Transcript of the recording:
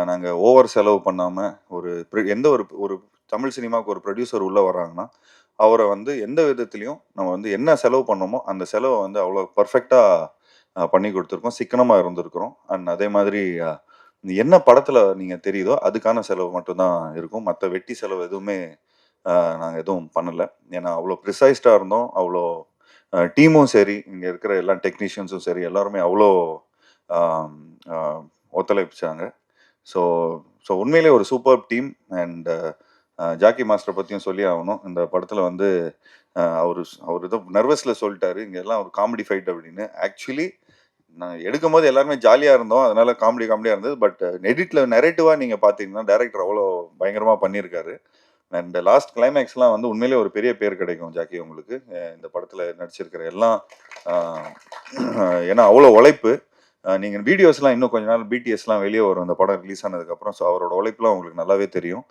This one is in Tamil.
நாங்கள் ஓவர் செலவு பண்ணாமல் எந்த ஒரு ஒரு தமிழ் சினிமாவுக்கு ஒரு ப்ரொடியூசர் உள்ளே வர்றாங்கன்னா அவரை வந்து எந்த விதத்துலையும் நம்ம வந்து என்ன செலவு பண்ணோமோ அந்த செலவை வந்து அவ்வளோ பர்ஃபெக்டாக பண்ணி கொடுத்துருக்கோம், சிக்கனமாக இருந்திருக்கிறோம். அண்ட் அதே மாதிரி என்ன படத்தில் நீங்கள் தெரியுதோ அதுக்கான செலவு மட்டும்தான் இருக்கும். மற்ற வெட்டி செலவு எதுவுமே நாங்கள் எதுவும் பண்ணலை. ஏன்னா அவ்வளோ ப்ரிசைஸ்டாக இருந்தோம். அவ்வளோ டீமும் சரி, இங்கே இருக்கிற எல்லா டெக்னீஷியன்ஸும் சரி, எல்லாருமே அவ்வளோ ஆம், ஒத்துழைப்பிச்சாங்க. ஸோ ஸோ உண்மையிலே ஒரு சூப்பர் டீம். அண்ட் ஜாக்கி மாஸ்டரை பற்றியும் சொல்லி ஆகணும். இந்த படத்தில் வந்து அவர் அவர் ஏதோ நர்வஸில் சொல்லிட்டாரு, இங்கே எல்லாம் ஒரு காமெடி ஃபைட் அப்படின்னு. ஆக்சுவலி நான் எடுக்கும்போது எல்லாருமே ஜாலியாக இருந்தோம், அதனால காமெடியாக இருந்தது. பட் எடிட்டில் நெரேட்டிவாக நீங்கள் பார்த்தீங்கன்னா டேரக்டர் அவ்வளோ பயங்கரமாக பண்ணியிருக்காரு. அண்ட் லாஸ்ட் கிளைமேக்ஸ்லாம் வந்து உண்மையிலே ஒரு பெரிய பேர் கிடைக்கும் ஜாக்கி உங்களுக்கு. இந்த படத்தில் நடிச்சிருக்கிற எல்லாம் ஏன்னா அவ்வளோ உழைப்பு. நீங்கள் வீடியோஸ்லாம் இன்னும் கொஞ்ச நாள் பிடிஎஸ்லாம் வெளியே வரும் இந்த படம் ரிலீஸ் ஆனதுக்கப்புறம். ஸோ அவரோட உழைப்புலாம் உங்களுக்கு நல்லாவே தெரியும்.